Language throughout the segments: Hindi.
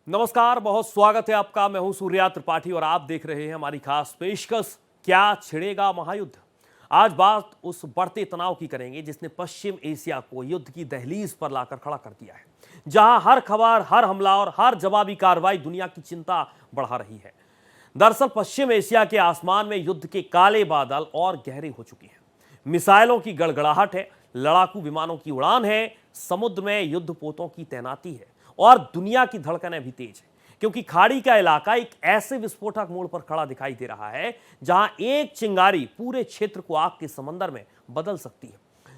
नमस्कार, बहुत स्वागत है आपका। मैं हूं सूर्या त्रिपाठी और आप देख रहे हैं हमारी खास पेशकश क्या छिड़ेगा महायुद्ध। आज बात उस बढ़ते तनाव की करेंगे जिसने पश्चिम एशिया को युद्ध की दहलीज पर लाकर खड़ा कर दिया है, जहां हर खबर, हर हमला और हर जवाबी कार्रवाई दुनिया की चिंता बढ़ा रही है। दरअसल पश्चिम एशिया के आसमान में युद्ध के काले बादल और गहरे हो चुके हैं। मिसाइलों की गड़गड़ाहट है, लड़ाकू विमानों की उड़ान है, समुद्र में युद्धपोतों की तैनाती है और दुनिया की धड़कनें भी तेज है, क्योंकि खाड़ी का इलाका एक ऐसे विस्फोटक मोड़ पर खड़ा दिखाई दे रहा है जहां एक चिंगारी पूरे क्षेत्र को आग के समंदर में बदल सकती है।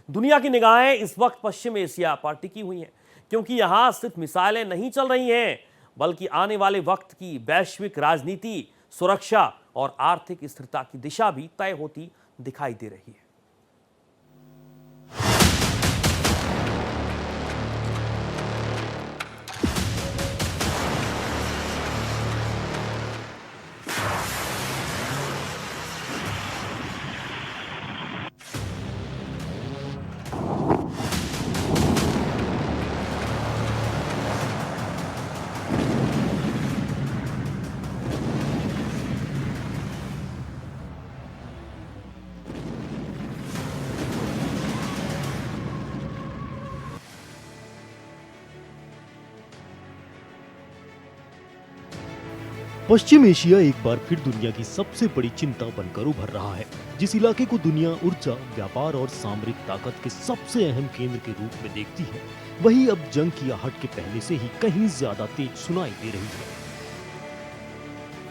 दुनिया की निगाहें इस वक्त पश्चिम एशिया पर टिकी हुई हैं, क्योंकि यहां सिर्फ मिसाइलें नहीं चल रही हैं, बल्कि आने वाले वक्त की वैश्विक राजनीति, सुरक्षा और आर्थिक स्थिरता की दिशा भी तय होती दिखाई दे रही है। पश्चिम एशिया एक बार फिर दुनिया की सबसे बड़ी चिंता बनकर उभर रहा है। जिस इलाके को दुनिया ऊर्जा, व्यापार और सामरिक ताकत के सबसे अहम केंद्र के रूप में देखती है, वही अब जंग की आहट के पहले से ही कहीं ज्यादा तेज सुनाई दे रही है।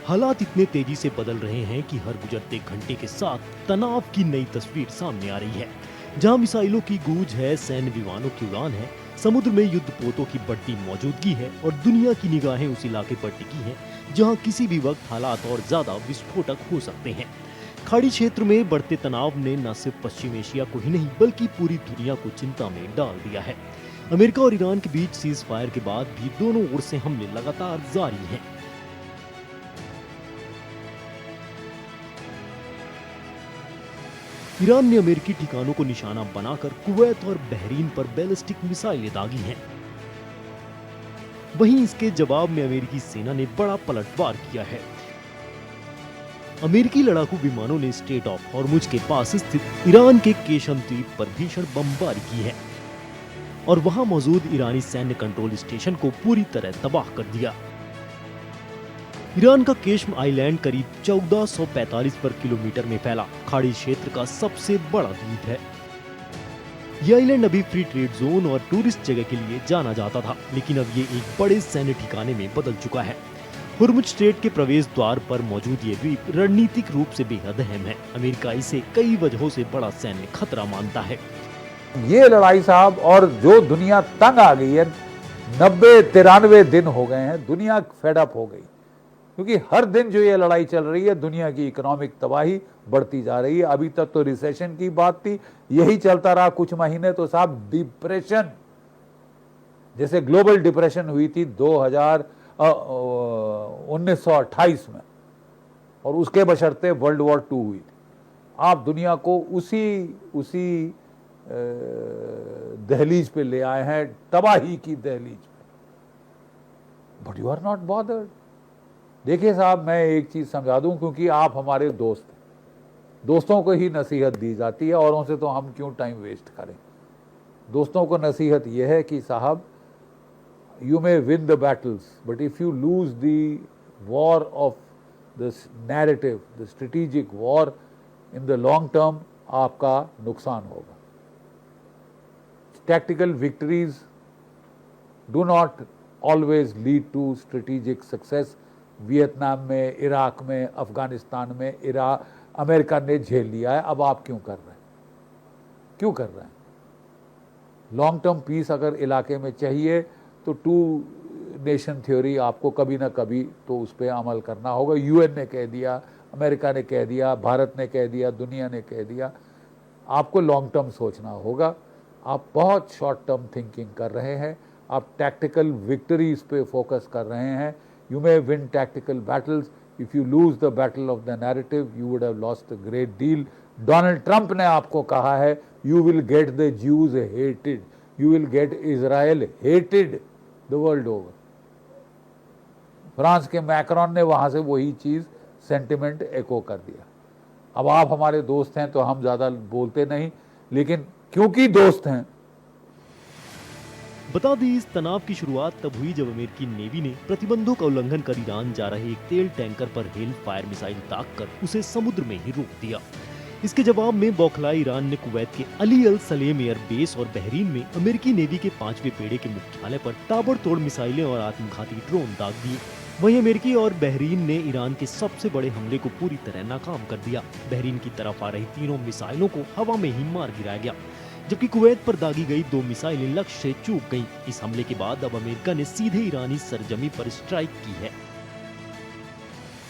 हालात इतने तेजी से बदल रहे हैं कि हर गुजरते घंटे के साथ तनाव की नई तस्वीर सामने आ रही है। जहां मिसाइलों की गूंज है, सैन्य विमानों की उड़ान है, समुद्र में युद्धपोतों की बढ़ती मौजूदगी है और दुनिया की निगाहें उस इलाके पर टिकी हैं जहां किसी भी वक्त हालात और ज्यादा विस्फोटक हो सकते हैं। खाड़ी क्षेत्र में बढ़ते तनाव ने न सिर्फ पश्चिम एशिया को ही नहीं बल्कि पूरी दुनिया को चिंता में डाल दिया है। अमेरिका और ईरान के बीच सीज फायर के बाद भी दोनों ओर से हमले लगातार जारी हैं। ईरान ने अमेरिकी ठिकानों को निशाना बनाकर कुवैत और बहरीन पर बैलिस्टिक मिसाइलें दागी हैं। वहीं इसके जवाब में अमेरिकी सेना ने बड़ा पलटवार किया है। अमेरिकी लड़ाकू विमानों ने स्ट्रेट ऑफ हॉर्मुज के पास स्थित ईरान के केशम द्वीप पर भीषण बमबारी की है और वहां मौजूद ईरानी सैन्य कंट्रोल स्टेशन को पूरी तरह तबाह कर दिया। ईरान का केशम आइलैंड करीब 1445 पर किलोमीटर में फैला खाड़ी क्षेत्र का सबसे बड़ा द्वीप है। यह आइलैंड अभी फ्री ट्रेड जोन और टूरिस्ट जगह के लिए जाना जाता था, लेकिन अब ये एक बड़े सैन्य ठिकाने में बदल चुका है। हुर्मुज स्ट्रेट के प्रवेश द्वार पर मौजूद ये द्वीप रणनीतिक रूप से बेहद अहम है। अमेरिका इसे कई वजहों से बड़ा सैन्य खतरा मानता है। ये लड़ाई साहब, और जो दुनिया तंग आ गई है, 90-93 दिन हो गए हैं, दुनिया फेडअप हो गई, क्योंकि हर दिन जो ये लड़ाई चल रही है दुनिया की इकोनॉमिक तबाही बढ़ती जा रही है। अभी तक तो रिसेशन की बात थी, यही चलता रहा कुछ महीने, तो साहब डिप्रेशन, जैसे ग्लोबल डिप्रेशन हुई थी 1928 में, और उसके बशर्ते वर्ल्ड वॉर 2 हुई थी। आप दुनिया को उसी दहलीज पे ले आए हैं, तबाही की दहलीज पे, but you are not bothered. देखिए साहब, मैं एक चीज समझा दूं, क्योंकि आप हमारे दोस्त हैं, दोस्तों को ही नसीहत दी जाती है, औरों से तो हम क्यों टाइम वेस्ट करें। दोस्तों को नसीहत यह है कि साहब, you may win the battles, but if you lose the war of the narrative, the strategic war, in the long term आपका नुकसान होगा। Tactical victories do not always lead to strategic success. Vietnam में, इराक में, अफगानिस्तान में अमेरिका ने झेल लिया है, अब आप क्यों कर रहे हैं? क्यों कर रहे हैं? लॉन्ग टर्म पीस अगर इलाके में चाहिए तो 2 नेशन थ्योरी आपको कभी ना कभी तो उस पर अमल करना होगा। यूएन ने कह दिया, अमेरिका ने कह दिया, भारत ने कह दिया, दुनिया ने कह दिया, आपको लॉन्ग टर्म सोचना होगा। आप बहुत शॉर्ट टर्म थिंकिंग कर रहे हैं, आप टैक्टिकल विक्ट्रीज पे फोकस कर रहे हैं। You may win tactical battles. If you lose the battle of the narrative, you would have lost a great deal. Donald Trump ने आपको कहा है, you will get the Jews hated, you will get Israel hated the world over. France के मैक्रोन ने वहाँ से वही चीज़ सेंटिमेंट एको कर दिया। अब आप हमारे दोस्त हैं तो हम ज़्यादा बोलते नहीं, लेकिन क्योंकि दोस्त हैं। बता दें, इस तनाव की शुरुआत तब हुई जब अमेरिकी नेवी ने प्रतिबंधों का उल्लंघन कर ईरान जा रहे एक तेल टैंकर पर हेल फायर मिसाइल दागकर उसे समुद्र में ही रोक दिया। इसके जवाब में बौखलाए ईरान ने कुवैत के अली अल सलेम एयर बेस और बहरीन में अमेरिकी नेवी के 5वें बेड़े के मुख्यालय पर ताबड़तोड़ मिसाइलें और आत्मघाती ड्रोन दाग दिए। वहीं अमेरिकी और बहरीन ने ईरान के सबसे बड़े हमले को पूरी तरह नाकाम कर दिया। बहरीन की तरफ आ रही तीनों मिसाइलों को हवा में ही मार गिराया गया, जबकि कुवैत पर दागी गई 2 मिसाइलें लक्ष्य से चूक गईं। इस हमले के बाद अब अमेरिका ने सीधे ईरानी सरजमी पर स्ट्राइक की है।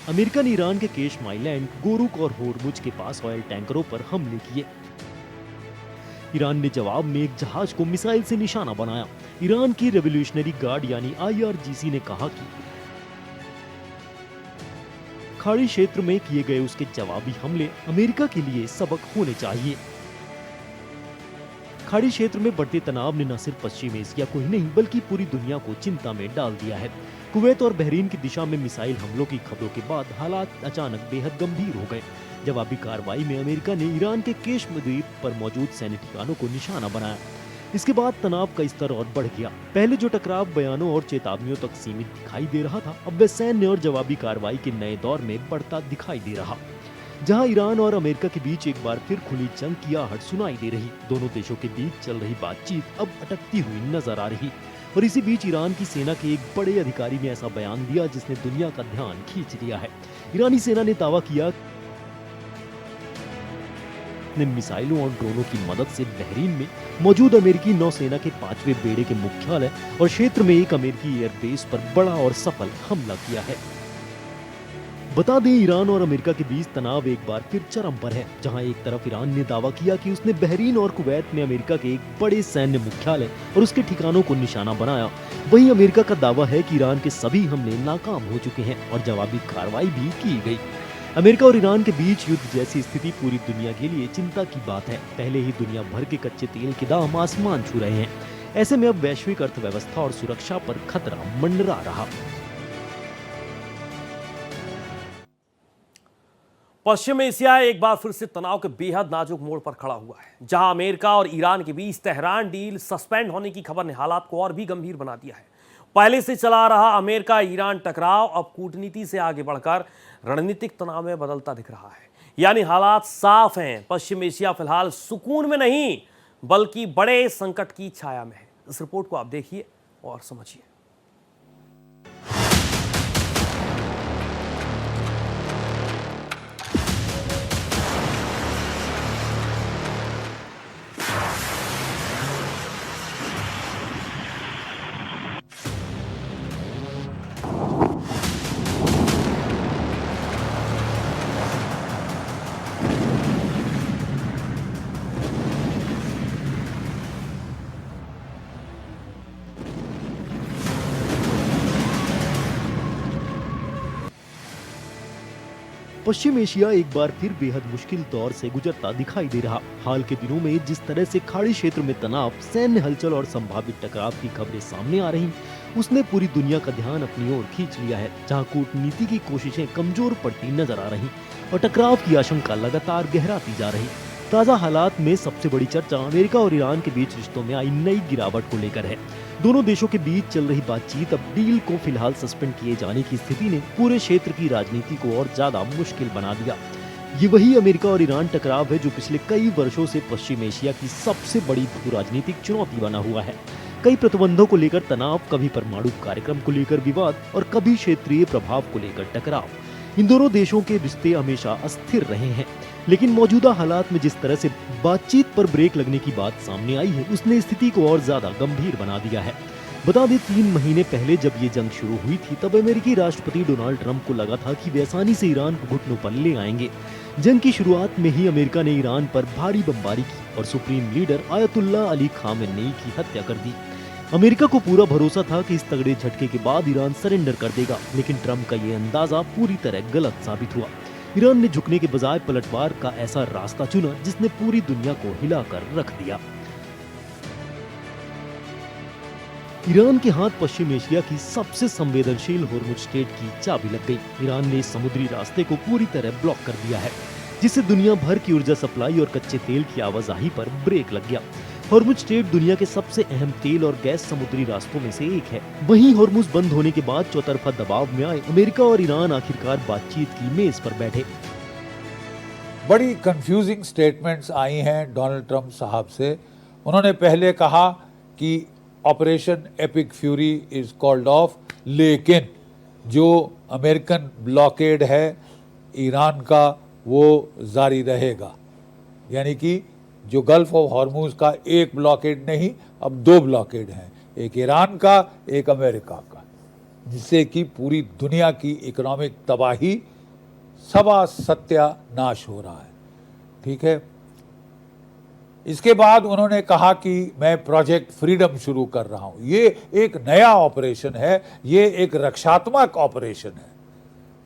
अमेरिका ने ईरान के केशम आइलैंड, गोरुक और होर्मुज के पास ऑयल टैंकरों पर हमले किए। ईरान ने जवाब में एक जहाज को मिसाइल से निशाना बनाया। ईरान की रेवोल्यूशनरी गार्ड यानी IRGC ने कहा कि खाड़ी क्षेत्र में किए गए उसके जवाबी हमले अमेरिका के लिए सबक होने चाहिए। खाड़ी क्षेत्र में बढ़ते तनाव ने न सिर्फ पश्चिम एशिया को ही नहीं बल्कि पूरी दुनिया को चिंता में डाल दिया है। कुवैत और बहरीन की दिशा में मिसाइल हमलों की खबरों के बाद हालात अचानक बेहद गंभीर हो गए। जवाबी कार्रवाई में अमेरिका ने ईरान के केशम द्वीप पर मौजूद सैन्य ठिकानों को निशाना बनाया। इसके बाद तनाव का स्तर और बढ़ गया। पहले जो टकराव बयानों और चेतावनियों तक सीमित दिखाई दे रहा था, अब वह सैन्य और जवाबी कार्रवाई के नए दौर में बढ़ता दिखाई दे रहा, जहां ईरान और अमेरिका के बीच एक बार फिर खुली जंग की आहट सुनाई दे रही। दोनों देशों के बीच चल रही बातचीत अब अटकती हुई नजर आ रही। और इसी बीच ईरान की सेना के एक बड़े अधिकारी ने ऐसा बयान दिया जिसने दुनिया का ध्यान खींच लिया है। ईरानी सेना ने दावा किया ने मिसाइलों और ड्रोनों की मदद से बहरीन में मौजूद अमेरिकी नौसेना के 5वें बेड़े के मुख्यालय और क्षेत्र में एक अमेरिकी एयरबेस पर बड़ा और सफल हमला किया है। बता दें, ईरान और अमेरिका के बीच तनाव एक बार फिर चरम पर है, जहां एक तरफ ईरान ने दावा किया कि उसने बहरीन और कुवैत में अमेरिका के एक बड़े सैन्य मुख्यालय और उसके ठिकानों को निशाना बनाया। वहीं अमेरिका का दावा है कि ईरान के सभी हमले नाकाम हो चुके हैं और जवाबी कार्रवाई भी की गई। अमेरिका और ईरान के बीच युद्ध जैसी स्थिति पूरी दुनिया के लिए चिंता की बात है। पहले ही दुनिया भर के कच्चे तेल के दाम आसमान छू रहे हैं। ऐसे में अब वैश्विक अर्थव्यवस्था और सुरक्षा पर खतरा मंडरा रहा। पश्चिम एशिया एक बार फिर से तनाव के बेहद नाजुक मोड़ पर खड़ा हुआ है, जहां अमेरिका और ईरान के बीच तेहरान डील सस्पेंड होने की खबर ने हालात को और भी गंभीर बना दिया है। पहले से चला रहा अमेरिका ईरान टकराव अब कूटनीति से आगे बढ़कर रणनीतिक तनाव में बदलता दिख रहा है। यानी हालात साफ हैं, पश्चिम एशिया फिलहाल सुकून में नहीं बल्कि बड़े संकट की छाया में है। इस रिपोर्ट को आप देखिए और समझिए। पश्चिम एशिया एक बार फिर बेहद मुश्किल दौर से गुजरता दिखाई दे रहा। हाल के दिनों में जिस तरह से खाड़ी क्षेत्र में तनाव, सैन्य हलचल और संभावित टकराव की खबरें सामने आ रही, उसने पूरी दुनिया का ध्यान अपनी ओर खींच लिया है। जहां कूटनीति की कोशिशें कमजोर पड़ती नजर आ रही और टकराव की आशंका लगातार गहराती जा रही। ताजा हालात में सबसे बड़ी चर्चा अमेरिका और ईरान के बीच रिश्तों में आई नई गिरावट को लेकर है। दोनों देशों के बीच चल रही बातचीत अब डील को फिलहाल सस्पेंड किए जाने की स्थिति ने पूरे क्षेत्र की राजनीति को और ज्यादा मुश्किल बना दिया। ये वही अमेरिका और ईरान टकराव है जो पिछले कई वर्षों से पश्चिम एशिया की सबसे बड़ी भू राजनीतिक चुनौती बना हुआ है। कई प्रतिबंधों को लेकर तनाव, कभी परमाणु कार्यक्रम को लेकर विवाद और कभी क्षेत्रीय प्रभाव को लेकर टकराव। इन दोनों देशों के रिश्ते हमेशा अस्थिर रहे हैं, लेकिन मौजूदा हालात में जिस तरह से बातचीत पर ब्रेक लगने की बात सामने आई है, उसने स्थिति को और ज्यादा गंभीर बना दिया है। बता दें, 3 महीने पहले जब ये जंग शुरू हुई थी, तब अमेरिकी राष्ट्रपति डोनाल्ड ट्रंप को लगा था कि वे आसानी से ईरान को घुटनों पर ले आएंगे। जंग की शुरुआत में ही अमेरिका ने ईरान पर भारी बमबारी की और supreme leader Ayatollah Ali Khamenei की हत्या कर दी। अमेरिका को पूरा भरोसा था कि इस तगड़े झटके के बाद ईरान सरेंडर कर देगा, लेकिन ट्रंप का ये अंदाजा पूरी तरह गलत साबित हुआ। ईरान ने झुकने के बजाय पलटवार का ऐसा रास्ता चुना जिसने पूरी दुनिया को हिलाकर रख दिया। ईरान के हाथ पश्चिम एशिया की सबसे संवेदनशील हॉर्मुज स्ट्रेट की चाबी लग गई। ईरान ने समुद्री रास्ते को पूरी तरह ब्लॉक कर दिया है, जिससे दुनिया भर की ऊर्जा सप्लाई और कच्चे तेल की आवाजाही पर ब्रेक लग गया। हॉर्मुज स्ट्रेट दुनिया के सबसे अहम तेल और गैस समुद्री रास्तों में से एक है। वहीं हॉर्मुज बंद होने के बाद चौतरफा दबाव में आए अमेरिका और ईरान आखिरकार बातचीत की मेज पर बैठे। बड़ी कंफ्यूजिंग स्टेटमेंट्स आई हैं डोनाल्ड ट्रंप साहब से। उन्होंने पहले कहा कि operation epic fury is called off, लेकिन जो अमेरिकन ब्लॉकेड है ईरान का वो जारी रहेगा। यानी कि जो गल्फ ऑफ हॉर्मुज का एक ब्लॉकेड नहीं, अब 2 ब्लॉकेड हैं, एक ईरान का एक अमेरिका का, जिससे कि पूरी दुनिया की इकोनॉमिक तबाही सवा सत्यानाश हो रहा है। ठीक है। इसके बाद उन्होंने कहा कि मैं प्रोजेक्ट फ्रीडम शुरू कर रहा हूं। ये एक नया ऑपरेशन है, ये एक रक्षात्मक ऑपरेशन है।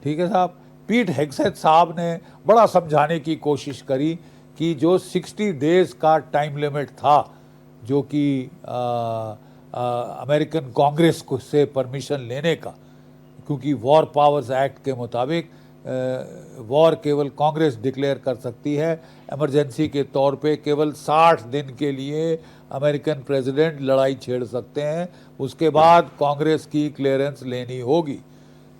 ठीक है साहब। पीट हेग्सेथ साहब ने बड़ा समझाने की कोशिश करी कि जो 60 डेज का टाइम लिमिट था, जो कि अमेरिकन कांग्रेस को से परमिशन लेने का, क्योंकि वॉर पावर्स एक्ट के मुताबिक वॉर केवल कांग्रेस डिक्लेयर कर सकती है। इमरजेंसी के तौर पे केवल 60 दिन के लिए अमेरिकन प्रेसिडेंट लड़ाई छेड़ सकते हैं, उसके बाद कांग्रेस की क्लियरेंस लेनी होगी।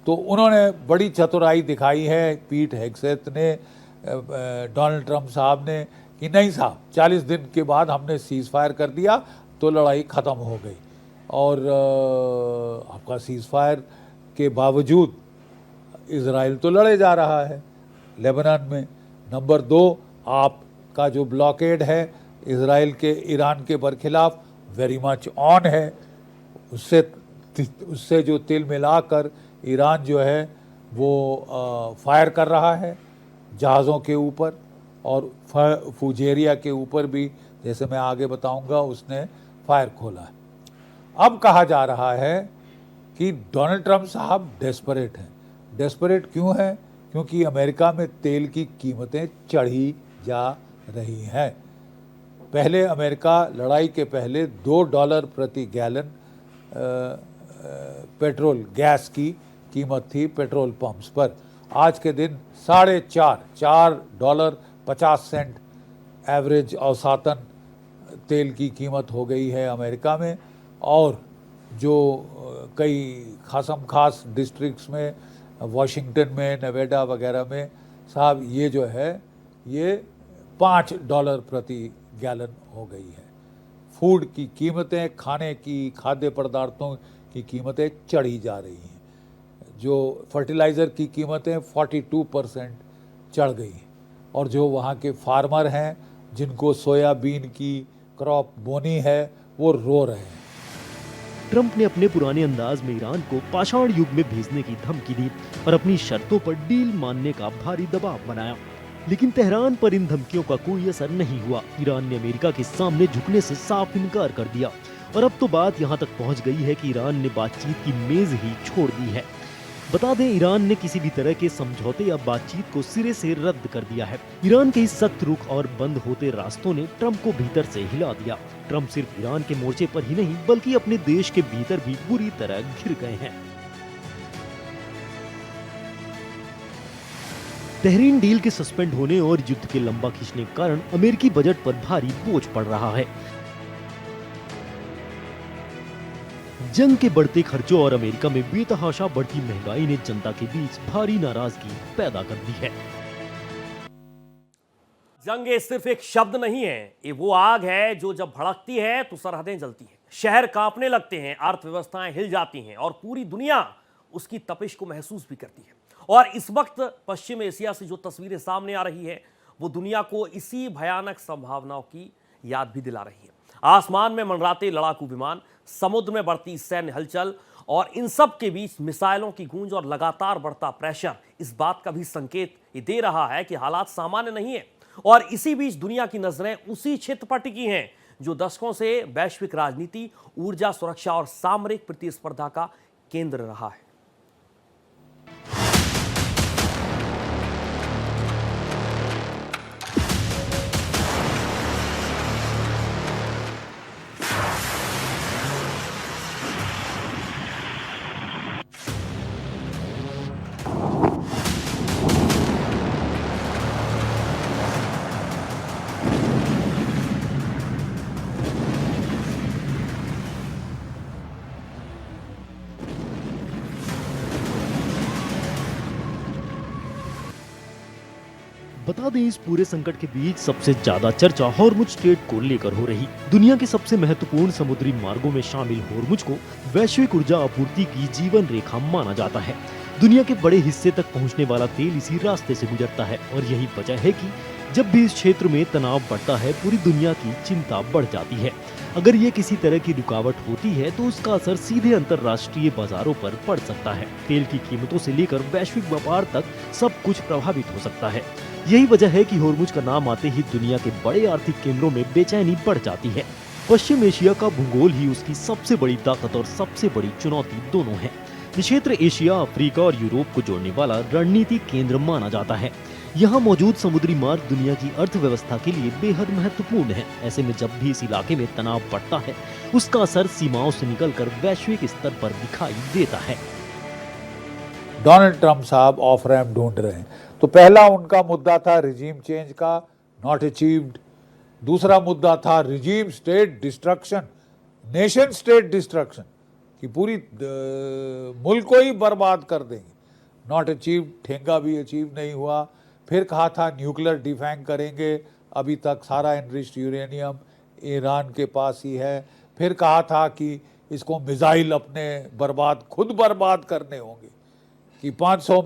तो उन्होंने बड़ी चतुराई दिखाई है पीट हेग्सेथ ने, डोनाल्ड ट्रंप साहब ने, कि नहीं साहब 40 दिन के बाद हमने सीज़ फायर कर दिया तो लड़ाई ख़त्म हो गई। और आपका सीज़ फायर के बावजूद इज़राइल तो लड़े जा रहा है लेबनान में। नंबर 2, आपका जो ब्लॉकेड है इज़राइल के ईरान के बरखिलाफ़ वेरी मच ऑन है। उससे जो तिल मिलाकर ईरान जो है वो फायर कर रहा है जहाज़ों के ऊपर, और फुजेरिया के ऊपर भी, जैसे मैं आगे बताऊंगा, उसने फायर खोला है। अब कहा जा रहा है कि डोनाल्ड ट्रंप साहब डेस्परेट हैं। डेस्परेट क्यों हैं? क्योंकि अमेरिका में तेल की कीमतें चढ़ी जा रही हैं। पहले अमेरिका लड़ाई के पहले $2 प्रति गैलन पेट्रोल गैस की कीमत थी पेट्रोल पंप्स पर। आज के दिन $4.50 एवरेज औसतन तेल की कीमत हो गई है अमेरिका में। और जो कई खासम खास डिस्ट्रिक्ट्स में, वाशिंगटन में, नेवाडा वगैरह में साहब, ये जो है ये $5 प्रति गैलन हो गई है। फूड की कीमतें, खाने की, खाद्य पदार्थों की कीमतें चढ़ी जा रही हैं। जो फर्टिलाइज़र की कीमतें 42% चढ़ गई हैं। और जो वहाँ के फार्मर हैं जिनको सोयाबीन की क्रॉप बोनी है, वो रो रहे हैं। ट्रंप ने अपने पुराने अंदाज में ईरान को पाषाण युग में भेजने की धमकी दी और अपनी शर्तों पर डील मानने का भारी दबाव बनाया। लेकिन तेहरान पर इन धमकियों का कोई असर नहीं हुआ। ईरान ने अमेरिका के सामने झुकने से साफ इनकार कर दिया और अब तो बात यहाँ तक पहुँच गई है कि ईरान ने बातचीत की मेज ही छोड़ दी है। बता दें, ईरान ने किसी भी तरह के समझौते या बातचीत को सिरे से रद्द कर दिया है। ईरान के इस सख्त रुख और बंद होते रास्तों ने ट्रंप को भीतर से हिला दिया। ट्रंप सिर्फ ईरान के मोर्चे पर ही नहीं, बल्कि अपने देश के भीतर भी बुरी तरह घिर गए हैं। तेहरीन डील के सस्पेंड होने और युद्ध के लंबा खींचने के कारण अमेरिकी बजट पर भारी बोझ पड़ रहा है। जंग के बढ़ते खर्चों और अमेरिका में बेतहाशा बढ़ती महंगाई ने जनता के बीच भारी नाराजगी पैदा कर दी है। जंग ये सिर्फ एक शब्द नहीं है, ये वो आग है जो जब भड़कती है तो सरहदें जलती हैं, शहर कांपने लगते हैं, अर्थव्यवस्थाएं हिल जाती हैं और पूरी दुनिया उसकी तपिश को महसूस भी करती है। और इस वक्त पश्चिम एशिया से जो तस्वीरें सामने आ रही है, वो दुनिया को इसी भयानक संभावनाओं की याद भी दिला रही है। आसमान में मंडराते लड़ाकू विमान, समुद्र में बढ़ती सैन्य हलचल और इन सब के बीच मिसाइलों की गूंज और लगातार बढ़ता प्रेशर इस बात का भी संकेत ये दे रहा है कि हालात सामान्य नहीं है। और इसी बीच दुनिया की नजरें उसी क्षेत्र पर टिकी हैं जो दशकों से वैश्विक राजनीति, ऊर्जा सुरक्षा और सामरिक प्रतिस्पर्धा का केंद्र रहा है। बता दें, इस पूरे संकट के बीच सबसे ज्यादा चर्चा हॉर्मुज स्ट्रेट को लेकर हो रही। दुनिया के सबसे महत्वपूर्ण समुद्री मार्गों में शामिल हॉर्मुज को वैश्विक ऊर्जा आपूर्ति की जीवन रेखा माना जाता है। दुनिया के बड़े हिस्से तक पहुंचने वाला तेल इसी रास्ते से गुजरता है और यही वजह है कि जब भी इस क्षेत्र में तनाव बढ़ता है, पूरी दुनिया की चिंता बढ़ जाती है। अगर ये किसी तरह की रुकावट होती है तो उसका असर सीधे अंतर्राष्ट्रीय बाजारों पर पड़ सकता है। तेल की कीमतों से लेकर वैश्विक व्यापार तक सब कुछ प्रभावित हो सकता है। यही वजह है कि हॉर्मुज का नाम आते ही दुनिया के बड़े आर्थिक केंद्रों में बेचैनी बढ़ जाती है। पश्चिम एशिया का भूगोल ही उसकी सबसे बड़ी ताकत और सबसे बड़ी चुनौती दोनों है। ये क्षेत्र एशिया, अफ्रीका और यूरोप को जोड़ने वाला रणनीतिक केंद्र माना जाता है। यहाँ मौजूद समुद्री मार्ग दुनिया की अर्थव्यवस्था के लिए बेहद महत्वपूर्ण है। ऐसे में जब भी इस इलाके में तनाव बढ़ता है, उसका असर सीमाओं से निकलकर वैश्विक स्तर पर दिखाई देता है। डोनाल्ड ट्रंप साहब ऑफ रैम्प ढूंढ रहे हैं। तो पहला उनका मुद्दा था रिजीम चेंज का, नॉट अचीव्ड। दूसरा मुद्दा था regime state destruction, nation state destruction, कि पूरी मुल्क को ही बर्बाद कर देंगे, नॉट अचीव्ड, ठेंगा भी अचीव नहीं हुआ। फिर कहा था न्यूक्लियर डिफैंग करेंगे, अभी तक सारा एनरिच्ड यूरेनियम ईरान के पास ही है। फिर कहा था कि इसको मिसाइल अपने खुद बर्बाद करने होंगे, कि 500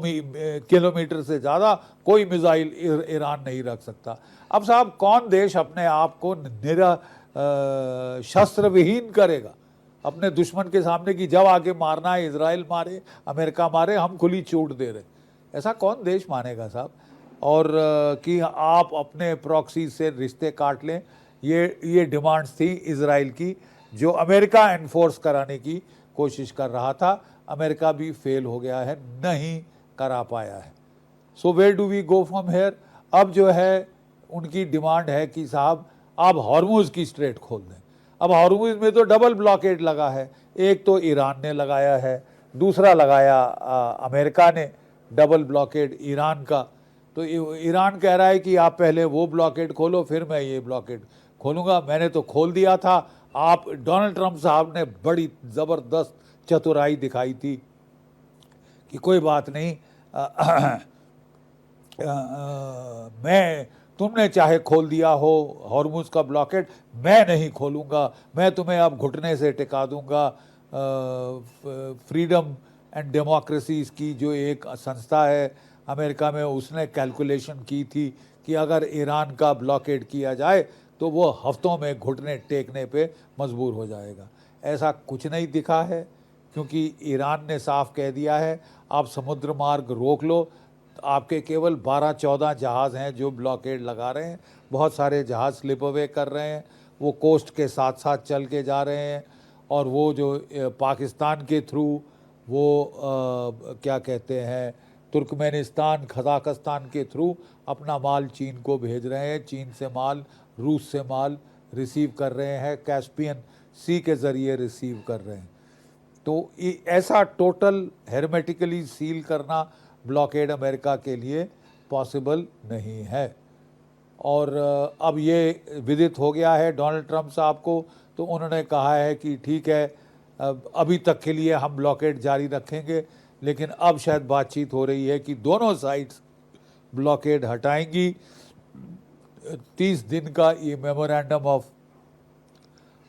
किलोमीटर से ज़्यादा कोई मिसाइल ईरान नहीं रख सकता। अब साहब, कौन देश अपने आप को शस्त्र विहीन करेगा अपने दुश्मन के सामने, कि जब आगे मारना है इजराइल मारे, अमेरिका मारे, हम खुली छूट दे रहे? ऐसा कौन देश मानेगा साहब? और कि आप अपने प्रॉक्सी से रिश्ते काट लें, ये डिमांड्स थी इजराइल की, जो अमेरिका एनफोर्स कराने की कोशिश कर रहा था। अमेरिका भी फेल हो गया है, नहीं करा पाया है। So where do we go from here? अब जो है उनकी डिमांड है कि साहब आप हॉर्मुज की स्ट्रेट खोल दें। अब हॉर्मुज में तो डबल ब्लॉकेड लगा है, एक तो ईरान ने लगाया है, दूसरा लगाया अमेरिका ने डबल ब्लॉकेड ईरान का। तो ईरान कह रहा है कि आप पहले वो ब्लॉकेड खोलो, फिर मैं ये ब्लॉकेड खोलूँगा, मैंने तो खोल दिया था। आप डोनाल्ड ट्रंप साहब ने बड़ी ज़बरदस्त चतुराई दिखाई थी कि कोई बात नहीं, मैं, तुमने चाहे खोल दिया हो हॉर्मुज का ब्लॉकेड, मैं नहीं खोलूँगा, मैं तुम्हें अब घुटने से टिका दूँगा। फ्रीडम एंड डेमोक्रेसीज़ की जो एक संस्था है अमेरिका में, उसने कैलकुलेशन की थी कि अगर ईरान का ब्लॉकेड किया जाए तो वो हफ्तों में घुटने टेकने पे मजबूर हो जाएगा। ऐसा कुछ नहीं दिखा है, क्योंकि ईरान ने साफ कह दिया है आप समुद्र मार्ग रोक लो। आपके केवल 12-14 जहाज़ हैं जो ब्लॉकेड लगा रहे हैं, बहुत सारे जहाज़ स्लिप अवे कर रहे हैं, वो कोस्ट के साथ साथ चल के जा रहे हैं। और वो जो पाकिस्तान के थ्रू वो क्या कहते हैं, तुर्कमेनिस्तान, कजाकिस्तान के थ्रू अपना माल चीन को भेज रहे हैं, चीन से माल, रूस से माल रिसीव कर रहे हैं, कैस्पियन सी के ज़रिए रिसीव कर रहे हैं। तो ऐसा टोटल हेर्मेटिकली सील करना ब्लॉकेड अमेरिका के लिए पॉसिबल नहीं है। और अब ये विदित हो गया है डोनाल्ड ट्रंप साहब को, तो उन्होंने कहा है कि ठीक है, अभी तक के लिए हम ब्लॉकेड जारी रखेंगे, लेकिन अब शायद बातचीत हो रही है कि दोनों साइड्स ब्लॉकेड हटाएंगी। 30 दिन का ये मेमोरेंडम ऑफ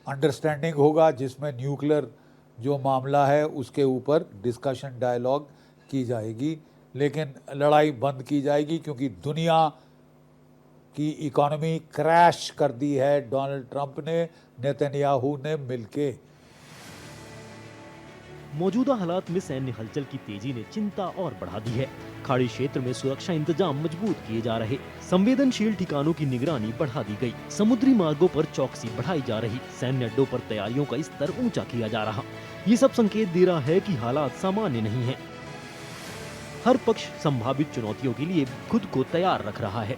अंडरस्टैंडिंग होगा, जिसमें न्यूक्लियर जो मामला है उसके ऊपर डिस्कशन, डायलॉग की जाएगी, लेकिन लड़ाई बंद की जाएगी, क्योंकि दुनिया की इकोनॉमी क्रैश कर दी है डोनाल्ड ट्रंप ने, नेतन्याहू ने मिलके। मौजूदा हालात में सैन्य हलचल की तेजी ने चिंता और बढ़ा दी है। खाड़ी क्षेत्र में सुरक्षा इंतजाम मजबूत किए जा रहे, संवेदनशील ठिकानों की निगरानी बढ़ा दी गई, समुद्री मार्गों पर चौकसी बढ़ाई जा रही, सैन्य अड्डों पर तैयारियों का स्तर ऊंचा किया जा रहा। ये सब संकेत दे रहा है कि हालात सामान्य नहीं है। हर पक्ष संभावित चुनौतियों के लिए खुद को तैयार रख रहा है।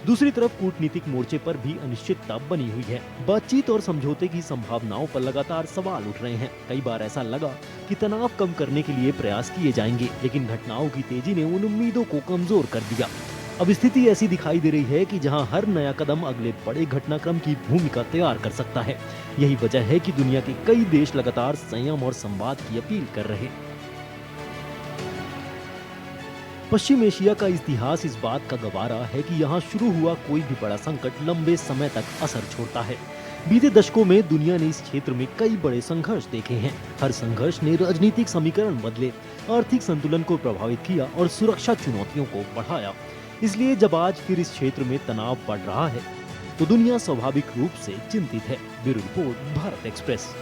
दूसरी तरफ कूटनीतिक मोर्चे पर भी अनिश्चितता बनी हुई है। बातचीत और समझौते की संभावनाओं पर लगातार सवाल उठ रहे हैं। कई बार ऐसा लगा कि तनाव कम करने के लिए प्रयास किए जाएंगे, लेकिन घटनाओं की तेजी ने उन उम्मीदों को कमजोर कर दिया। अब स्थिति ऐसी दिखाई दे रही है कि जहां हर नया कदम अगले बड़े घटनाक्रम की भूमिका तैयार कर सकता है। यही वजह है कि दुनिया के कई देश लगातार संयम और संवाद की अपील कर रहे हैं। पश्चिम एशिया का इतिहास इस बात का गवाह रहा है कि यहाँ शुरू हुआ कोई भी बड़ा संकट लंबे समय तक असर छोड़ता है। बीते दशकों में दुनिया ने इस क्षेत्र में कई बड़े संघर्ष देखे हैं। हर संघर्ष ने राजनीतिक समीकरण बदले, आर्थिक संतुलन को प्रभावित किया और सुरक्षा चुनौतियों को बढ़ाया। इसलिए जब आज फिर इस क्षेत्र में तनाव बढ़ रहा है तो दुनिया स्वाभाविक रूप से चिंतित है। Bureau report, Bharat express.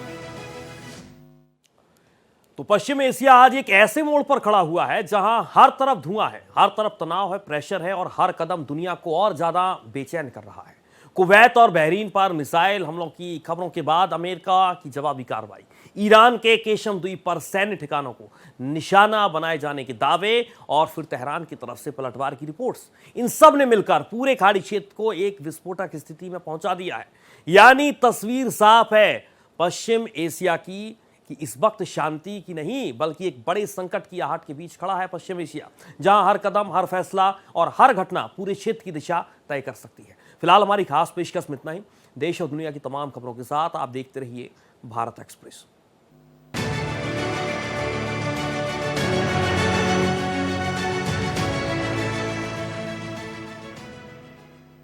तो पश्चिम एशिया आज एक ऐसे मोड़ पर खड़ा हुआ है जहां हर तरफ धुआं है, हर तरफ तनाव है, प्रेशर है और हर कदम दुनिया को और ज्यादा बेचैन कर रहा है। कुवैत और बहरीन पर मिसाइल हमलों की खबरों के बाद अमेरिका की जवाबी कार्रवाई, ईरान के केशम द्वीप पर सैन्य ठिकानों को निशाना बनाए जाने के दावे और फिर तेहरान की तरफ से पलटवार की रिपोर्ट्स, इन सब ने मिलकर पूरे खाड़ी क्षेत्र को एक विस्फोटक स्थिति में पहुंचा दिया है। यानी तस्वीर साफ है पश्चिम एशिया की कि इस वक्त शांति की नहीं बल्कि एक बड़े संकट की आहट के बीच खड़ा है पश्चिम एशिया, जहां हर कदम, हर फैसला और हर घटना पूरे क्षेत्र की दिशा तय कर सकती है। फिलहाल हमारी खास पेशकश में इतना ही। देश और दुनिया की तमाम खबरों के साथ आप देखते रहिए भारत एक्सप्रेस।